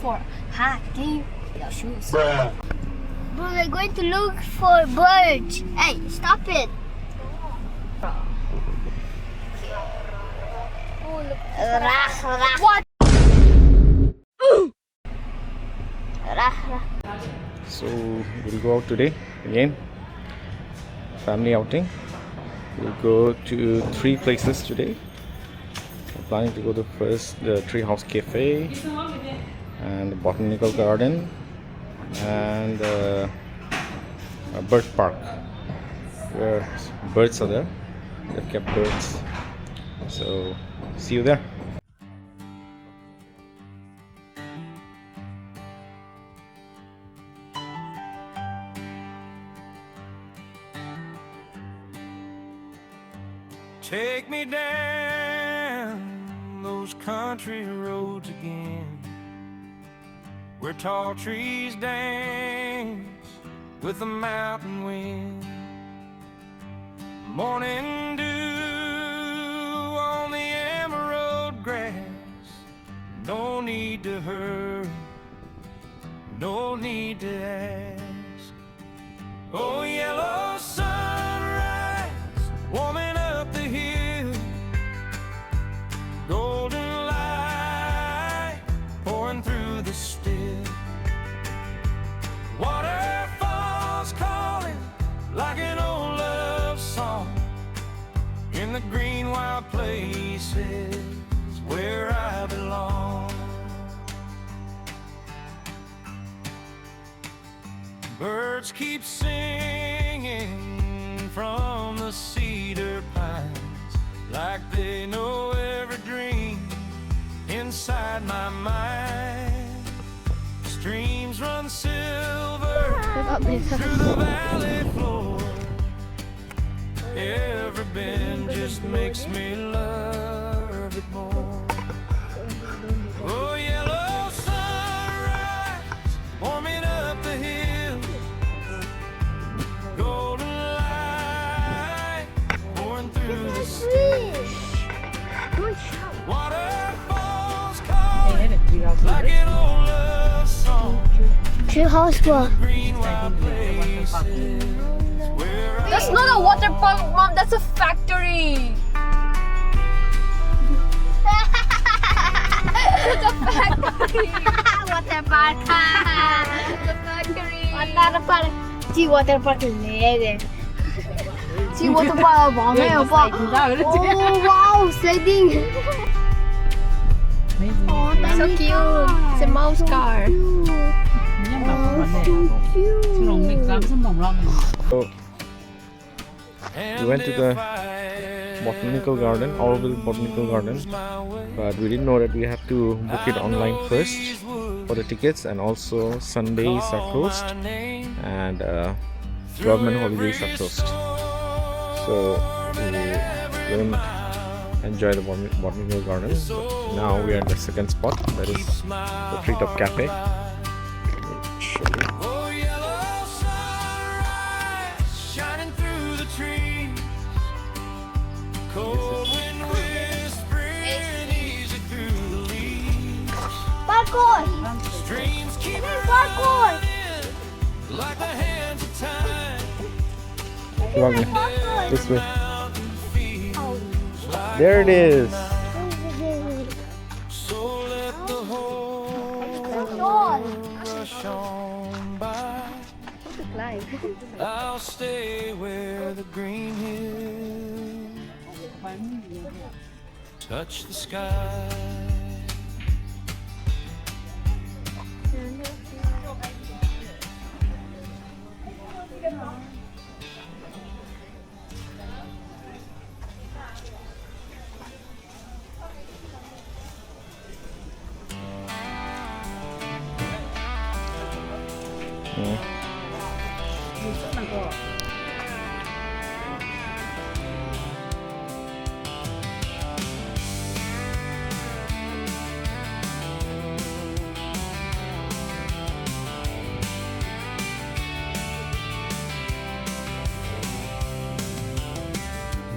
for hiking without shoes. Bruh. But we're going to look for birds. Hey, stop it. Oh, look. What? So we'll go out today again. Family outing. We'll go to 3 places today. We're planning to go to first the Treehouse Cafe and the Botanical Garden and a bird park where birds are there. They've kept birds. So see you there. Take me down those country roads again, where tall trees dance with the mountain wind. Morning dew on the emerald grass. No need to hurry, no need to ask. Oh, yellow sunrise warming up the hill, golden light pouring through the still, waterfalls calling like an old love song, in the green wild places where I belong. Birds keep singing from the cedar pines, like they know every dream inside my mind. Streams run silver through the valley floor. Every bend just makes me love it more. Oh, yellow sunrise warming up the hill, golden light pouring through the still, waterfalls calling like an old love song, Treehouse what? green wild places where I That's not a water park, Mom. That's a factory. It's a factory. Water park. It's a factory. Water park. Gee, water park leg. Gee, water park 많아요, 오빠. Oh, wow, sliding. Oh, So cute. It's a mouse car. So we went to the Botanical Garden, Orville Botanical Garden, but we didn't know that we have to book it online first for the tickets, and also Sundays are closed and government holidays are closed. So we couldn't enjoy the Botanical Garden. But now we are at the second spot, that is the Treetop Cafe. Let me show you. Oh, yellow sunrise shining through the trees, cold wind whispering easy through the leaves. Parkour. Streams keep Parkour. running like the hands of time. Wagner, this way. Mountain feels like There it is. so let the whole Dawn. rush on by. I'll stay where the green hills touch the sky.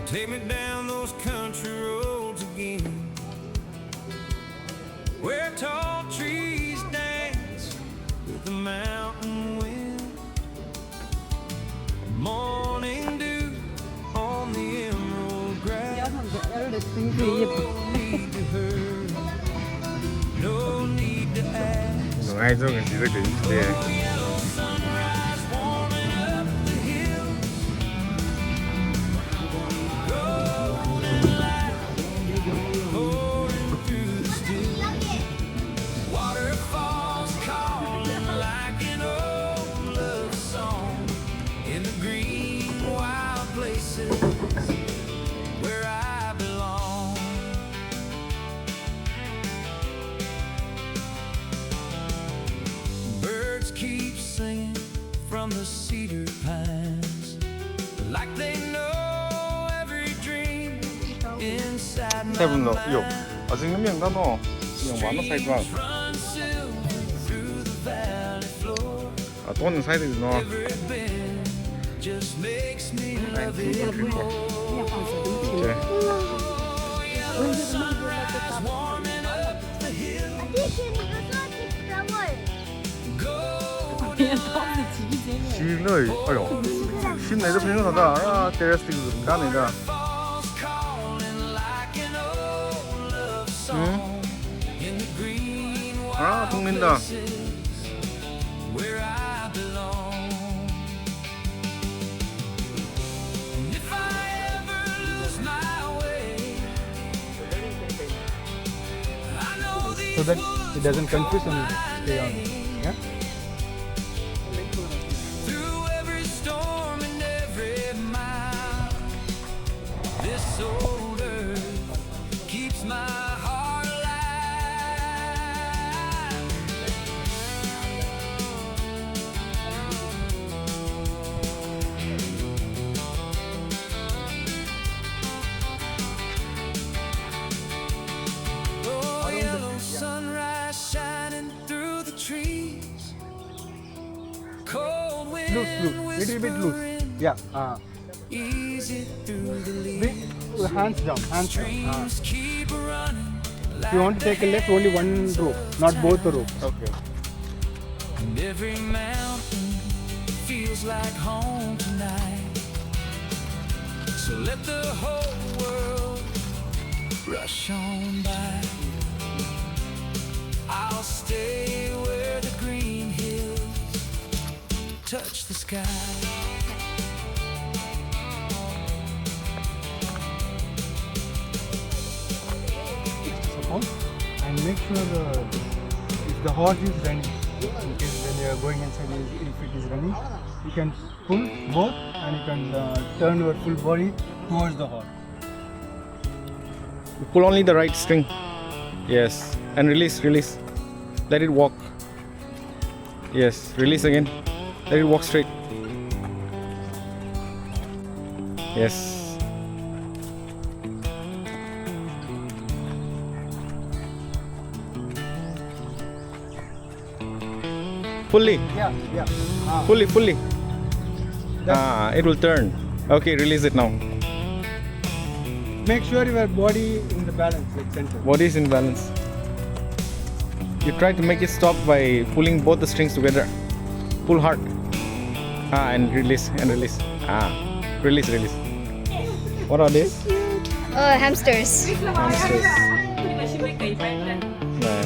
Take me down those country roads again, where tall trees dance ngay cho cái gì được đến đây. Waterfalls calling like an old love song in the green wild places where I belong. Birds keep singing from the cedar pines like they know every dream inside my 세분 너, 요. mind. 아직 몇명 가노? 그냥 많아 사이드 와. Run silver through the valley floor. 아, 또는 사이드 너. Every bend just makes me love it more. 이제 Yellow sunrise warming up the hill. 실을, 아유. 실 내도 편하다. 아, 테라스틱 가네가. Falls calling like an old love song in the green 아, wild 동린다. places where I belong. And if I ever lose my way, I know these So that it doesn't confuse and stay on. Yeah? through every storm and every mile, this old earth keeps my heart alive. Oh, yellow sunrise shining through the trees. Cold wind Loose, little bit loose. whispering, Yeah. easy through the Bring leaves. hands down, hands down. Dreams keep running. If you want to take a left, only one rope, not both the ropes. Okay. And every mountain feels like home tonight. So let the whole world rush on by. I'll stay where the green hills touch the sky. Suppose, and make sure if the horse is running, in case when you are going inside, if it is running, you can pull both and you can turn your full body towards the horse. Pull only the right string. Yes. And release, release. Let it walk. Yes. Release again. Let it walk straight. Yes. Fully. Yeah, yeah. Fully, fully. That's- It will turn. Okay, release it now. Make sure your body in the balance, like center. Body is in balance. You try to make it stop by pulling both the strings together. Pull hard. And release, and release. Release, release. What are these? Hamsters. Hamsters. Nah.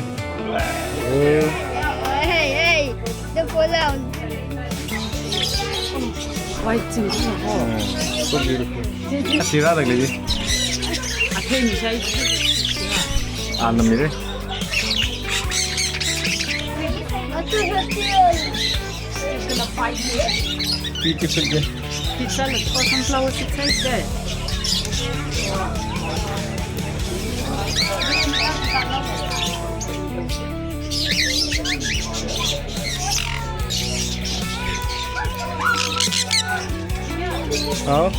Hey, hey, the pull out. So beautiful. Sira tak lagi. Anam ni. Beautiful je. Oh.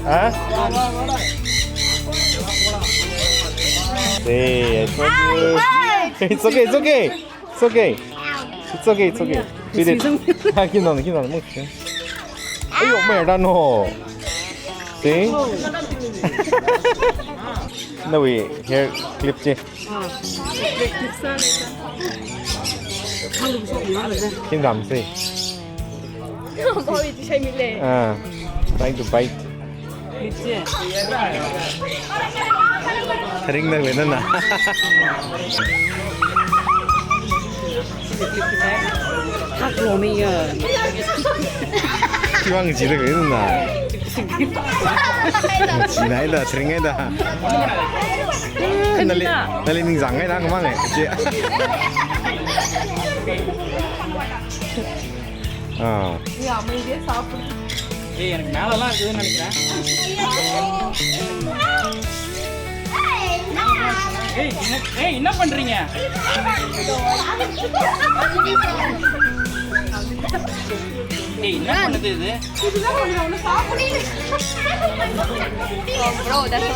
Huh? Hey, I told you. It's okay, it's okay. It's okay. It's okay, it's okay. We did. 힘나는 먹지. 아유, 매다 너. See? No, we here clip je. Kim làm gì? 머리 뒤에 밀래. Trying to bite. Thering dah benar na. Kiwang jitu benar na. Jinai dah, thering dah. Nali ning zangai dah kemana? Ah. ஏய் எனக்கு மேலலாம் இருக்குதுன்னு நினைக்கிறேன். ஏய் என்ன பண்றீங்க? ஏய் என்ன பண்ணுது இது? Bro, that's